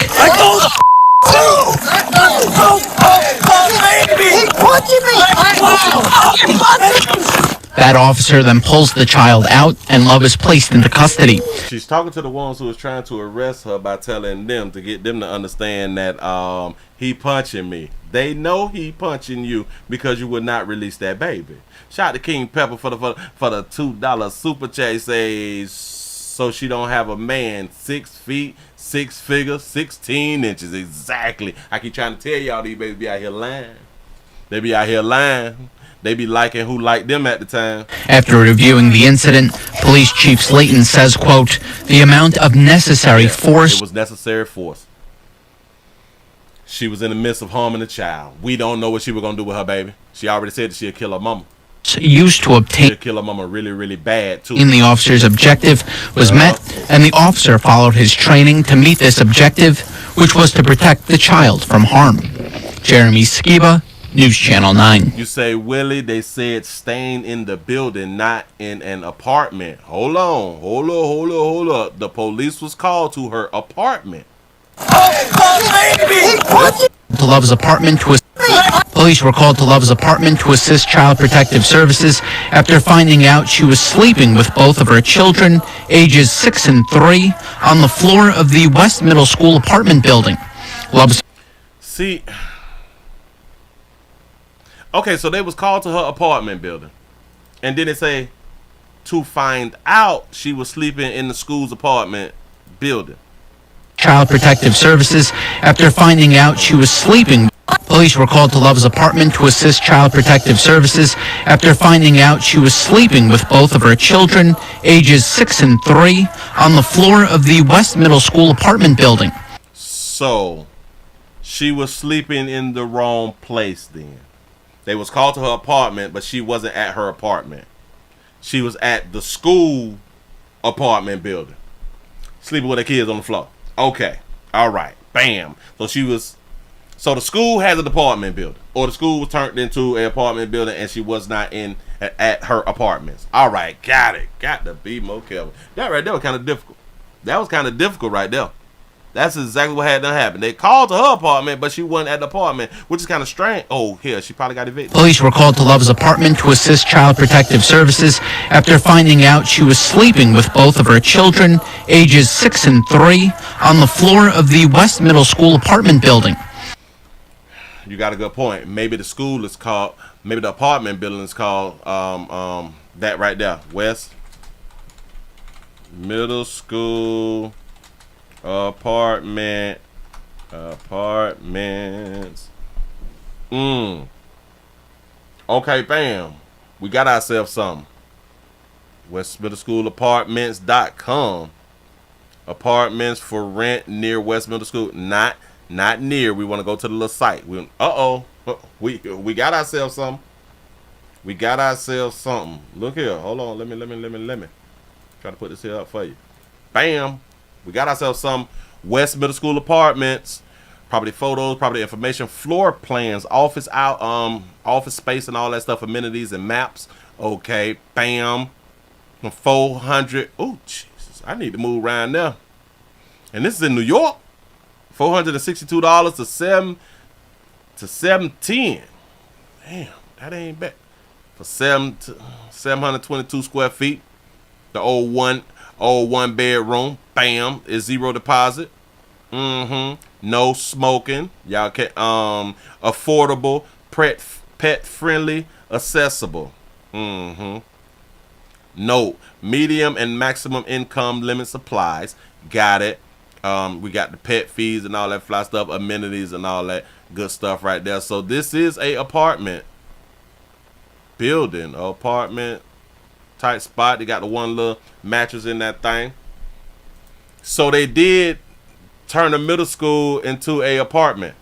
That officer then pulls the child out, and Love is placed into custody. She's talking to the ones who was trying to arrest her by telling them to get them to understand that he punching me. They know he punching you because you would not release that baby. Shout out to King Pepper for the $2 super chat. He says, so she don't have a man 6 feet, 6 figures, 16 inches. Exactly. I keep trying to tell y'all these babies be out here lying. They be out here lying. They be liking who liked them at the time. After reviewing the incident, Police Chief Slayton says, quote, the amount of necessary force. It was necessary force. She was in the midst of harming the child. We don't know what she was going to do with her baby. She already said that she'll kill her mama. Used to obtain. She'll kill her mama really, really bad, too. In the officer's objective was met, and the officer followed his training to meet this objective, which was to protect the child from harm. Jeremy Skiba, News Channel 9. You say, Willie, they said staying in the building, not in an apartment. Hold on. The police was called to her apartment. To Love's apartment to Police were called to Love's apartment to assist Child Protective Services after finding out she was sleeping with both of her children, ages 6 and 3, on the floor of the West Middle School apartment building. Love's See, okay, so they was called to her apartment building, and then they say to find out she was sleeping in the school's apartment building. Child Protective Services after finding out she was sleeping. Police were called to Love's apartment to assist Child Protective Services after finding out she was sleeping with both of her children, ages 6 and 3, on the floor of the West Middle School apartment building. So, she was sleeping in the wrong place then. They was called to her apartment, but she wasn't at her apartment. She was at the school apartment building, sleeping with her kids on the floor. Okay, all right, bam. So the school has an apartment building, or the school was turned into an apartment building, and she was not at her apartments. All right, got it. Got to be more careful. That right there was kind of difficult. That was kind of difficult right there. That's exactly what had to happen. They called to her apartment, but she wasn't at the apartment, which is kind of strange. Oh, here, she probably got evicted. Police were called to Love's apartment to assist Child Protective Services after finding out she was sleeping with both of her children, ages 6 and 3, on the floor of the West Middle School apartment building. You got a good point. Maybe the school is called, maybe the apartment building is called that right there. West Middle School apartments. Okay, bam. We got ourselves something. West Middle School Apartments.com. Apartments for rent near West Middle School. Not near. We want to go to the little site. We got ourselves something. We got ourselves something. Look here. Hold on. Let me try to put this here up for you. Bam. We got ourselves some West Middle School Apartments. Property photos, property information, floor plans, office space and all that stuff, amenities and maps. Okay, bam. 400. Oh, Jesus. I need to move around there. And this is in New York. $462 to $710. Damn, that ain't bad. For 722 square feet. The old one bedroom. Bam. Is 0 deposit. No smoking. Y'all can affordable, pet friendly, accessible. Note, medium and maximum income limit supplies. Got it. We got the pet fees and all that fly stuff, amenities and all that good stuff right there. So this is a apartment building, apartment type spot. They got the one little mattress in that thing. So they did turn the middle school into a apartment.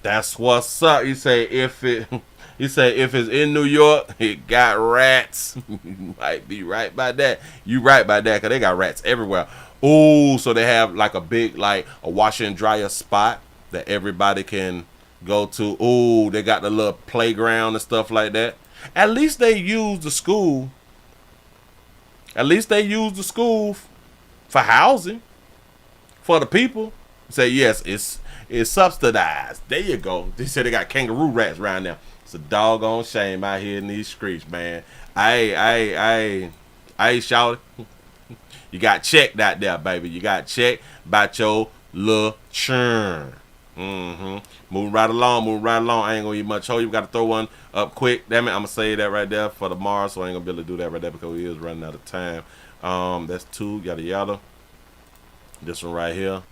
That's what's up. You say if it's in New York, it got rats. You might be right by that. You right by that, because they got rats everywhere. Oh, so they have like a big, like a washer and dryer spot that everybody can go to. Oh, they got the little playground and stuff like that. At least they use the school. At least they use the school for housing for the people. Say yes, it's subsidized. There you go. They said they got kangaroo rats around there. It's a doggone shame out here in these streets, man. I shout. You got checked out there, baby. You got checked by your little churn. Moving right along. I ain't gonna eat much. You got to throw one up quick. Damn it, I'm gonna say that right there for tomorrow, so I ain't gonna be able to do that right there because we is running out of time. That's 2, yada yada. This one right here.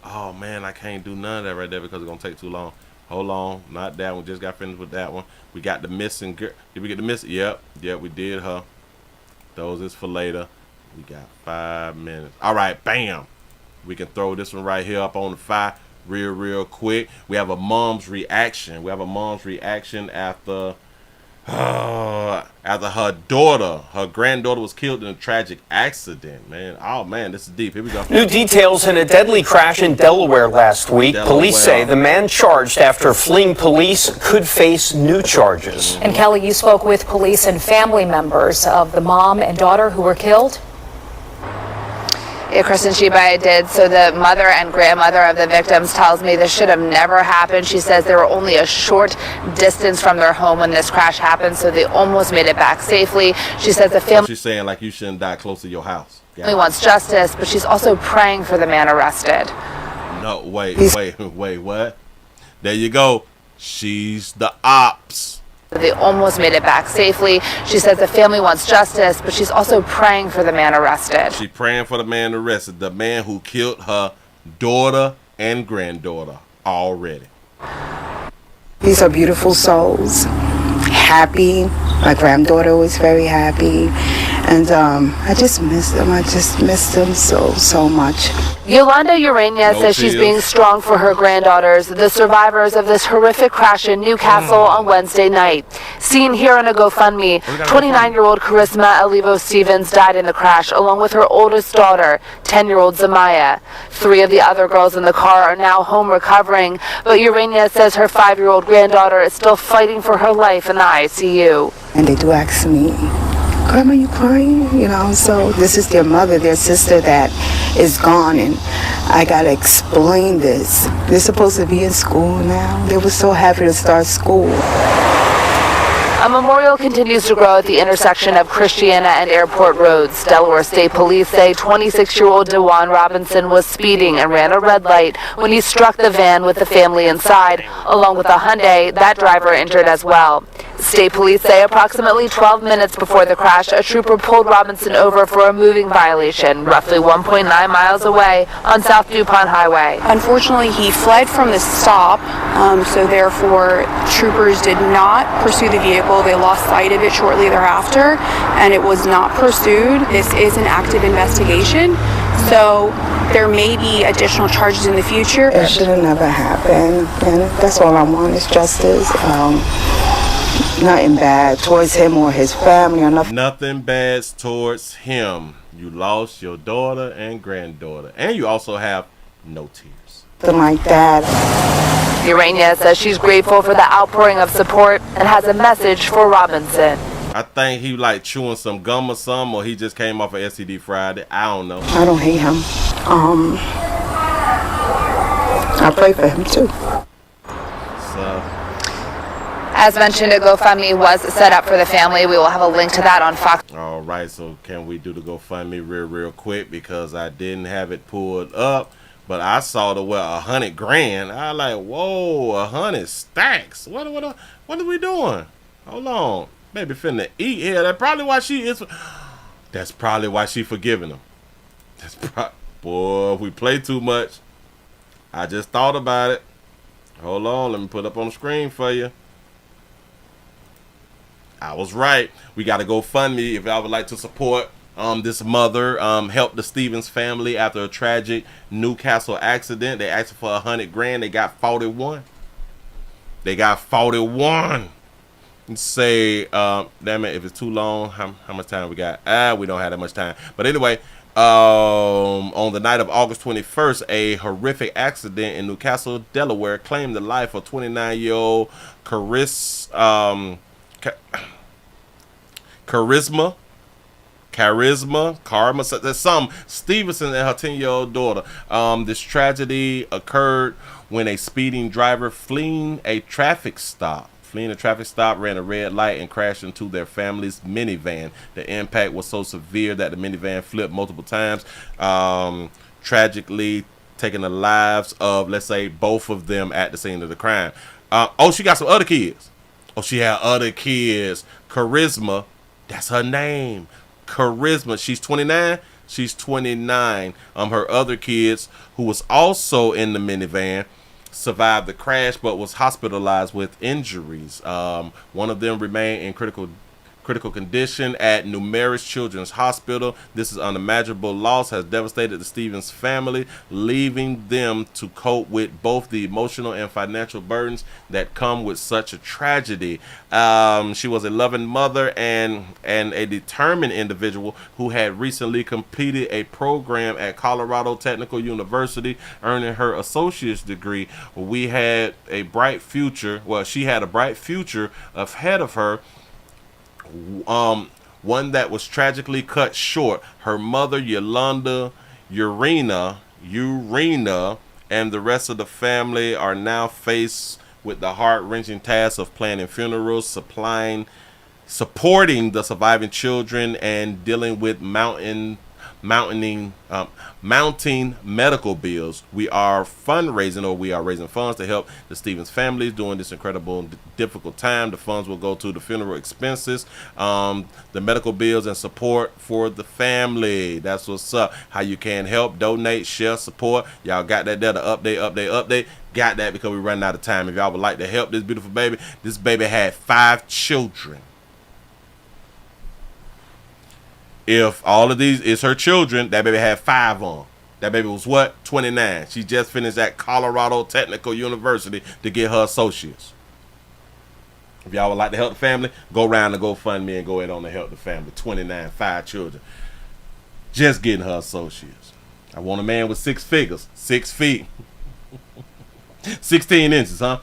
Oh man, I can't do none of that right there because it's gonna take too long. Hold on, not that one. Just got finished with that one. We got the missing girl. Did we get the missing? Yep, we did her. Those is for later. We got 5 minutes. All right, bam. We can throw this one right here up on the fire real quick. We have a mom's reaction. After After her granddaughter was killed in a tragic accident, man. Oh, man, this is deep. Here we go. New details in a deadly crash in Delaware last week. Police say the man charged after fleeing police could face new charges. And Kelly, you spoke with police and family members of the mom and daughter who were killed. Yeah, Kristen Sheba, I did. So the mother and grandmother of the victims tells me this should have never happened. She says they were only a short distance from their home when this crash happened, so they almost made it back safely. She says the family... She's saying like you shouldn't die close to your house. Family wants justice, but she's also praying for the man arrested. No, wait, what? There you go. She's the ops. They almost made it back safely. She says the family wants justice, but she's also praying for the man arrested. She's praying for the man arrested, the man who killed her daughter and granddaughter already. These are beautiful souls. Happy. My granddaughter was very happy. And I just miss them. I just miss them so much. Yolanda Urania says she's being strong for her granddaughters, the survivors of this horrific crash in Newcastle on Wednesday night. Seen here on a GoFundMe, 29-year-old Charisma Alivo Stevens died in the crash, along with her oldest daughter, 10-year-old Zamaya. 3 of the other girls in the car are now home recovering, but Urania says her 5-year-old granddaughter is still fighting for her life in the ICU. And they do ask me, Grandma, you crying? You know, so this is their mother, their sister that is gone, and I gotta explain this. They're supposed to be in school now. They were so happy to start school. A memorial continues to grow at the intersection of Christiana and Airport Roads. Delaware State Police say 26-year-old DeJuan Robinson was speeding and ran a red light when he struck the van with the family inside. Along with a Hyundai, that driver injured as well. State Police say approximately 12 minutes before the crash, a trooper pulled Robinson over for a moving violation, roughly 1.9 miles away on South DuPont Highway. Unfortunately, he fled from the stop, so therefore troopers did not pursue the vehicle. They lost sight of it shortly thereafter, and it was not pursued. This is an active investigation, so there may be additional charges in the future. It should have never happened, and that's all I want is justice. Nothing bad towards him or his family or nothing. Nothing bad towards him. You lost your daughter and granddaughter, and you also have no tears. Something like that. Urania says she's grateful for the outpouring of support and has a message for Robinson. I think he like chewing some gum or something, or he just came off of STD Friday. I don't know. I don't hate him. I pray for him too. So. As mentioned, a GoFundMe was set up for the family. We will have a link to that on Fox. All right, so can we do the GoFundMe real quick, because I didn't have it pulled up, but I saw the $100 grand. I like, whoa, 100 stacks. What are we doing? Hold on, baby, finna eat here. That's probably why she is. That's probably why she forgiving him. Boy, if we play too much. I just thought about it. Hold on, let me put it up on the screen for you. I was right. We got to GoFundMe if y'all would like to support this mother, help the Stevens family after a tragic Newcastle accident. They asked for 100 grand. They got 41. They got 41. Say, damn it, if it's too long, how much time we got? We don't have that much time. But anyway, on the night of August 21st, a horrific accident in Newcastle, Delaware, claimed the life of 29-year-old Stevenson and her 10-year-old daughter. This tragedy occurred when a speeding driver fleeing a traffic stop ran a red light and crashed into their family's minivan. The impact was so severe that the minivan flipped multiple times, tragically taking the lives of, let's say, both of them at the scene of the crime. She got some other kids. She had other kids. Charisma, that's her name. Charisma. She's 29. She's 29. Her other kids, who was also in the minivan, survived the crash but was hospitalized with injuries. One of them remained in critical critical condition at Numerous Children's Hospital. This is unimaginable loss has devastated the Stevens family, leaving them to cope with both the emotional and financial burdens that come with such a tragedy. She was a loving mother and a determined individual who had recently completed a program at Colorado Technical University, earning her associate's degree. We had a bright future. Well, she had a bright future ahead of her. One that was tragically cut short. Her mother, Yolanda, Urena, and the rest of the family are now faced with the heart-wrenching task of planning funerals, supporting the surviving children, and dealing with mounting medical bills. We are raising funds to help the Stevens families during this incredible difficult time. The funds will go to the funeral expenses, the medical bills, and support for the family. That's what's up. How you can help, donate, share, support. Y'all got that there, the update. Got that because we're running out of time. If y'all would like to help this beautiful baby, this baby had 5 children. If all of these is her children, that baby had 5 on. That baby was what? 29. She just finished at Colorado Technical University to get her associates. If y'all would like to help the family, go around and GoFundMe and go ahead on to help the family. 29, 5 children. Just getting her associates. I want a man with 6 figures, 6 feet. 16 inches, huh?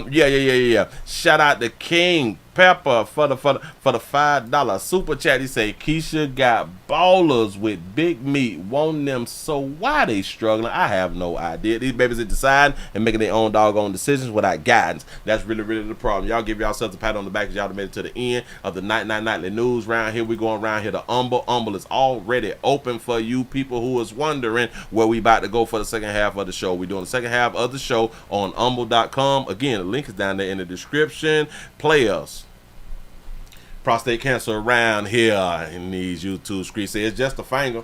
Yeah. Shout out to King Pepper for the $5 super chat. He say Keisha got ballers with big meat, wanting them, so why they struggling? I have no idea. These babies are deciding and making their own doggone decisions without guidance. That's really the problem. Y'all give yourselves a pat on the back because y'all made it to the end of the nightly news round here. We going around here to Humble is already open for you people who is wondering where we about to go for the second half of the show. We're doing the second half of the show on humble.com. Again, the link is down there in the description. Play us. Prostate cancer around here in these YouTube streets. Say it's just a finger.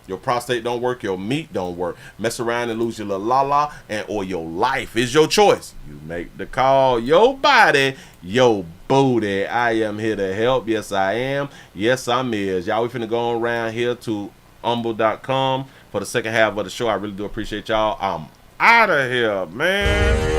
Your prostate don't work, your meat don't work. Mess around and lose your little la-la, or your life is your choice. You make the call. Your body, your booty. I am here to help. Yes, I am. Yes, I'm is. Y'all, we finna go around here to humble.com for the second half of the show. I really do appreciate y'all. I'm out of here, man.